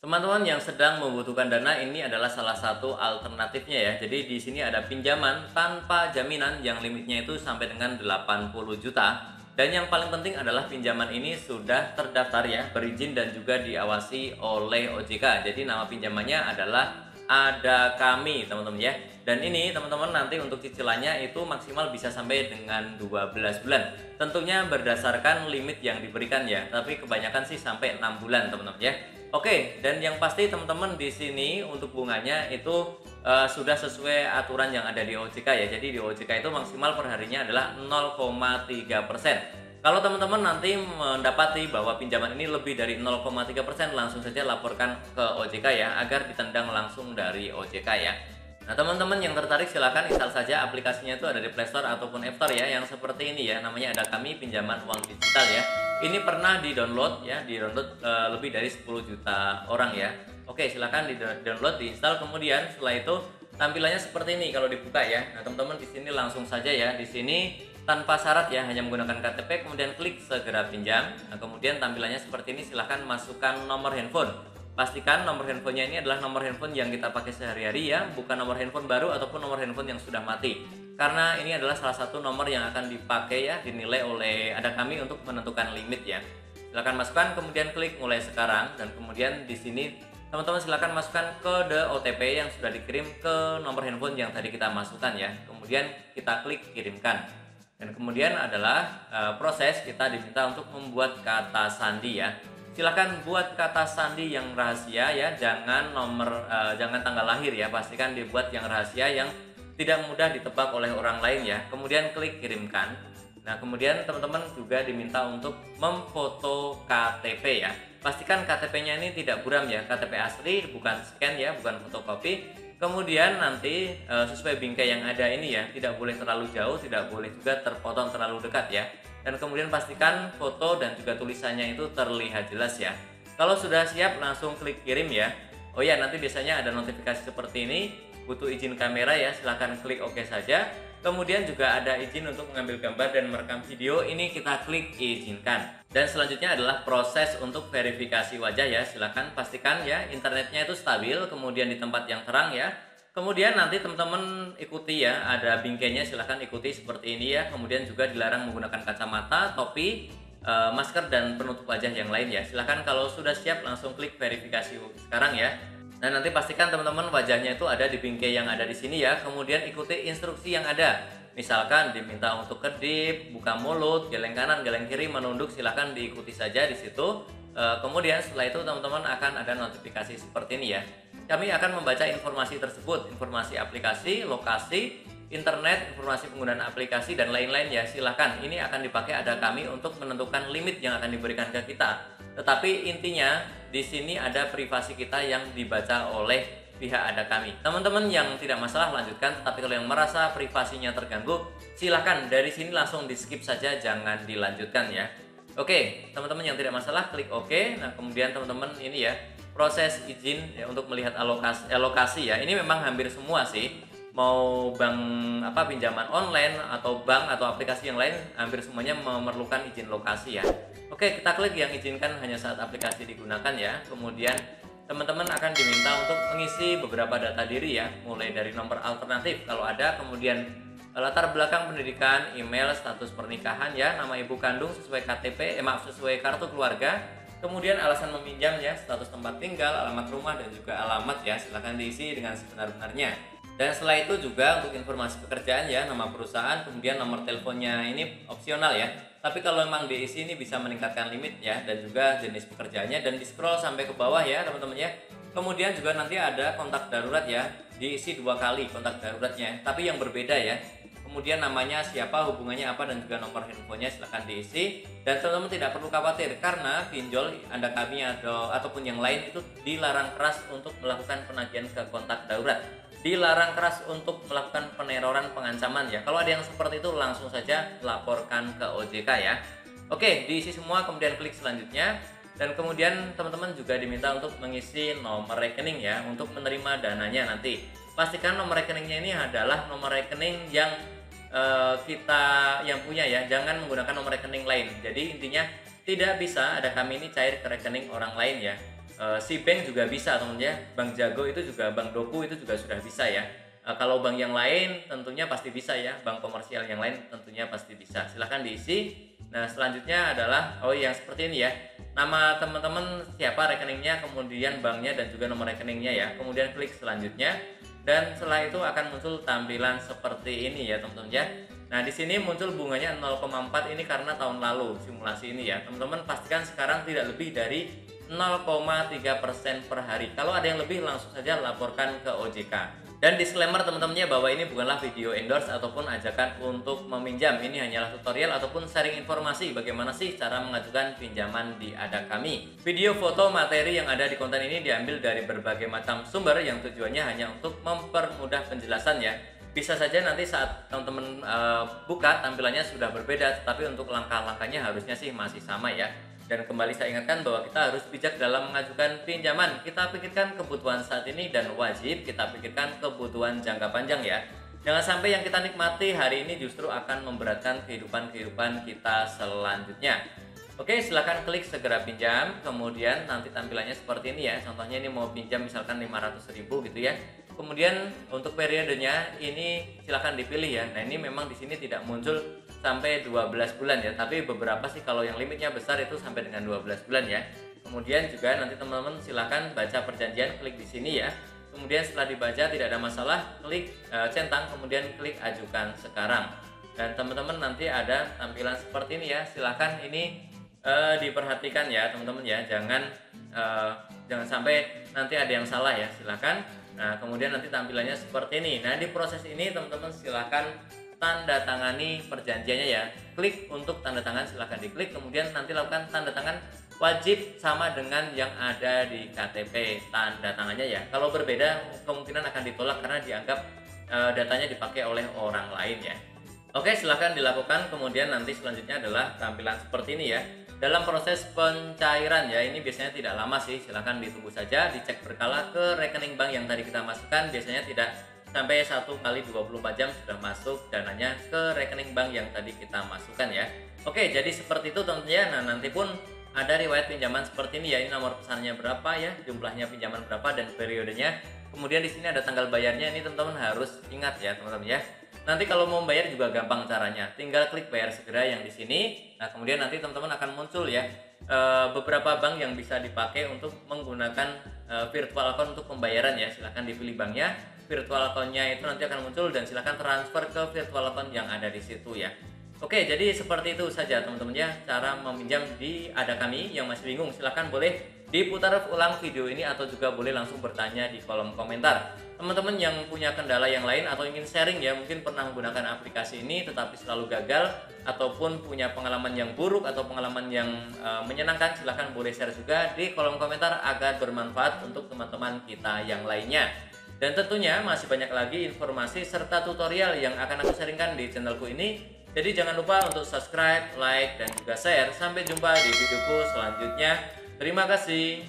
Teman-teman yang sedang membutuhkan dana ini adalah salah satu alternatifnya ya. Jadi di sini ada pinjaman tanpa jaminan yang limitnya itu sampai dengan 80 juta. Dan yang paling penting adalah pinjaman ini sudah terdaftar ya, berizin dan juga diawasi oleh OJK. Jadi nama pinjamannya adalah Ada Kami, teman-teman ya. Dan ini teman-teman nanti untuk cicilannya itu maksimal bisa sampai dengan 12 bulan. Tentunya berdasarkan limit yang diberikan ya, tapi kebanyakan sih sampai 6 bulan, teman-teman ya. Oke, dan yang pasti teman-teman di sini untuk bunganya itu sudah sesuai aturan yang ada di OJK ya. Jadi di OJK itu maksimal perharinya adalah 0,3%. Kalau teman-teman nanti mendapati bahwa pinjaman ini lebih dari 0,3%, langsung saja laporkan ke OJK ya, agar ditendang langsung dari OJK ya. Nah, teman-teman yang tertarik silahkan install saja aplikasinya, itu ada di Play Store ataupun App Store ya, yang seperti ini ya, namanya Ada Kami Pinjaman Uang Digital ya. Ini pernah di-download ya, di-download lebih dari 10 juta orang ya. Oke, silahkan di-download, diinstal, kemudian setelah itu tampilannya seperti ini kalau dibuka ya. Nah, teman-teman di sini langsung saja ya, di sini tanpa syarat ya, hanya menggunakan KTP, kemudian klik segera pinjam. Nah, kemudian tampilannya seperti ini, silahkan masukkan nomor handphone. Pastikan nomor handphonenya ini adalah nomor handphone yang kita pakai sehari-hari ya, bukan nomor handphone baru ataupun nomor handphone yang sudah mati. Karena ini adalah salah satu nomor yang akan dipakai ya, dinilai oleh Ada Kami untuk menentukan limit ya. Silakan masukkan, kemudian klik mulai sekarang, dan kemudian di sini teman-teman silakan masukkan kode OTP yang sudah dikirim ke nomor handphone yang tadi kita masukkan ya. Kemudian kita klik kirimkan. Dan kemudian adalah proses kita diminta untuk membuat kata sandi ya. Silahkan buat kata sandi yang rahasia ya, jangan jangan tanggal lahir ya, pastikan dibuat yang rahasia yang tidak mudah ditebak oleh orang lain ya. Kemudian klik kirimkan. Nah, kemudian teman-teman juga diminta untuk memfoto KTP ya. Pastikan KTP-nya ini tidak buram ya, KTP asli, bukan scan ya, bukan fotokopi. Kemudian nanti sesuai bingkai yang ada ini ya, tidak boleh terlalu jauh, tidak boleh juga terpotong terlalu dekat ya. Dan kemudian pastikan foto dan juga tulisannya itu terlihat jelas ya. Kalau sudah siap langsung klik kirim ya. Oh ya, nanti biasanya ada notifikasi seperti ini, butuh izin kamera ya, silahkan klik OK saja. Kemudian juga ada izin untuk mengambil gambar dan merekam video, ini kita klik izinkan. Dan selanjutnya adalah proses untuk verifikasi wajah ya, silahkan pastikan ya internetnya itu stabil, kemudian di tempat yang terang ya. Kemudian nanti teman-teman ikuti ya, ada bingkainya, silahkan ikuti seperti ini ya. Kemudian juga dilarang menggunakan kacamata, topi, masker, dan penutup wajah yang lain ya. Silahkan kalau sudah siap langsung klik verifikasi sekarang ya. Nah, nanti pastikan teman-teman wajahnya itu ada di bingkai yang ada di sini ya. Kemudian ikuti instruksi yang ada. Misalkan diminta untuk kedip, buka mulut, geleng kanan, geleng kiri, menunduk, silahkan diikuti saja di situ. Kemudian setelah itu teman-teman akan ada notifikasi seperti ini ya. Kami akan membaca informasi tersebut, informasi aplikasi, lokasi, internet, informasi penggunaan aplikasi, dan lain-lain ya. Silahkan, ini akan dipakai Ada Kami untuk menentukan limit yang akan diberikan ke kita. Tetapi intinya di sini ada privasi kita yang dibaca oleh pihak Ada Kami. Teman-teman yang tidak masalah lanjutkan, tetapi kalau yang merasa privasinya terganggu, silahkan dari sini langsung di skip saja, jangan dilanjutkan ya. Oke, teman-teman yang tidak masalah klik OK. Nah, kemudian teman-teman ini ya, proses izin ya untuk melihat alokasi ya. Ini memang hampir semua sih, mau bank pinjaman online atau bank atau aplikasi yang lain, hampir semuanya memerlukan izin lokasi ya. Oke, kita klik yang izinkan hanya saat aplikasi digunakan ya. Kemudian teman-teman akan diminta untuk mengisi beberapa data diri ya, mulai dari nomor alternatif kalau ada, kemudian latar belakang pendidikan, email, status pernikahan ya, nama ibu kandung sesuai KTP, sesuai kartu keluarga. Kemudian alasan meminjam ya, status tempat tinggal, alamat rumah, dan juga alamat ya, silahkan diisi dengan sebenar-benarnya. Dan setelah itu juga untuk informasi pekerjaan ya, nama perusahaan, kemudian nomor teleponnya ini opsional ya. Tapi kalau memang diisi ini bisa meningkatkan limit ya, dan juga jenis pekerjaannya, dan di scroll sampai ke bawah ya teman-teman ya. Kemudian juga nanti ada kontak darurat ya, diisi 2 kali kontak daruratnya, tapi yang berbeda ya. Kemudian namanya siapa, hubungannya apa, dan juga nomor handphonenya silahkan diisi. Dan teman-teman tidak perlu khawatir karena pinjol Ada Kami ataupun yang lain itu dilarang keras untuk melakukan penagihan ke kontak darurat, dilarang keras untuk melakukan peneroran, pengancaman ya. Kalau ada yang seperti itu langsung saja laporkan ke OJK ya. Oke, diisi semua, kemudian klik selanjutnya. Dan kemudian teman-teman juga diminta untuk mengisi nomor rekening ya, untuk menerima dananya nanti. Pastikan nomor rekeningnya ini adalah nomor rekening yang kita yang punya ya, jangan menggunakan nomor rekening lain. Jadi intinya tidak bisa Ada Kami ini cair ke rekening orang lain ya. si bank juga bisa teman-teman ya. Bank Jago itu juga, Bank Doku itu juga sudah bisa ya. Kalau bank yang lain tentunya pasti bisa ya, bank komersial yang lain tentunya pasti bisa. Silahkan diisi. Nah selanjutnya adalah yang seperti ini ya, nama teman-teman, siapa rekeningnya, kemudian banknya dan juga nomor rekeningnya ya. Kemudian klik selanjutnya dan setelah itu akan muncul tampilan seperti ini ya teman-teman ya. Nah di sini muncul bunganya 0,4 ini karena tahun lalu simulasi ini ya. Teman-teman pastikan sekarang tidak lebih dari 0,3% per hari. Kalau ada yang lebih langsung saja laporkan ke OJK. Dan disclaimer teman-temannya bahwa ini bukanlah video endorse ataupun ajakan untuk meminjam. Ini hanyalah tutorial ataupun sharing informasi bagaimana sih cara mengajukan pinjaman di Ada Kami. Video, foto, materi yang ada di konten ini diambil dari berbagai macam sumber yang tujuannya hanya untuk mempermudah penjelasan ya. Bisa saja nanti saat teman-teman buka tampilannya sudah berbeda, tetapi untuk langkah-langkahnya harusnya sih masih sama ya. Dan kembali saya ingatkan bahwa kita harus bijak dalam mengajukan pinjaman. Kita pikirkan kebutuhan saat ini dan wajib kita pikirkan kebutuhan jangka panjang ya. Jangan sampai yang kita nikmati hari ini justru akan memberatkan kehidupan kita selanjutnya. Oke, silahkan klik segera pinjam. Kemudian nanti tampilannya seperti ini ya. Contohnya ini mau pinjam misalkan 500.000 gitu ya. Kemudian untuk periodenya ini silahkan dipilih ya. Nah ini memang di sini tidak muncul sampai 12 bulan ya, tapi beberapa sih kalau yang limitnya besar itu sampai dengan 12 bulan ya. Kemudian juga nanti teman-teman silahkan baca perjanjian, klik di sini ya. Kemudian setelah dibaca tidak ada masalah, klik centang, kemudian klik ajukan sekarang. Dan teman-teman nanti ada tampilan seperti ini ya. Silahkan ini diperhatikan ya teman-teman ya, jangan sampai nanti ada yang salah ya. Silahkan. Nah kemudian nanti tampilannya seperti ini. Nah di proses ini teman-teman silahkan tanda tangani perjanjiannya ya. Klik untuk tanda tangan, silahkan diklik. Kemudian nanti lakukan tanda tangan wajib sama dengan yang ada di KTP tanda tangannya ya. Kalau berbeda kemungkinan akan ditolak karena dianggap datanya dipakai oleh orang lain ya. Oke, silahkan dilakukan. Kemudian nanti selanjutnya adalah tampilan seperti ini ya. Dalam proses pencairan ya, ini biasanya tidak lama sih, silahkan ditunggu saja, dicek berkala ke rekening bank yang tadi kita masukkan. Biasanya tidak sampai 1 kali 24 jam sudah masuk dananya ke rekening bank yang tadi kita masukkan ya. Oke, jadi seperti itu tentunya. Nah nanti pun ada riwayat pinjaman seperti ini ya, ini nomor pesannya berapa ya, jumlahnya pinjaman berapa dan periodenya. Kemudian di sini ada tanggal bayarnya, ini teman-teman harus ingat ya teman-teman ya. Nanti kalau mau bayar juga gampang caranya, tinggal klik bayar segera yang di sini. Nah kemudian nanti teman-teman akan muncul ya beberapa bank yang bisa dipakai untuk menggunakan virtual account untuk pembayaran ya. Silahkan dipilih banknya, virtual account-nya itu nanti akan muncul dan silahkan transfer ke virtual account yang ada di situ ya. Oke, jadi seperti itu saja teman-teman ya cara meminjam di Ada Kami. Yang masih bingung silahkan boleh diputar ulang video ini atau juga boleh langsung bertanya di kolom komentar. Teman-teman yang punya kendala yang lain atau ingin sharing ya, mungkin pernah menggunakan aplikasi ini tetapi selalu gagal, ataupun punya pengalaman yang buruk atau pengalaman yang menyenangkan, silahkan boleh share juga di kolom komentar agar bermanfaat untuk teman-teman kita yang lainnya. Dan tentunya masih banyak lagi informasi serta tutorial yang akan aku sharingkan di channelku ini. Jadi jangan lupa untuk subscribe, like, dan juga share. Sampai jumpa di videoku selanjutnya. Terima kasih.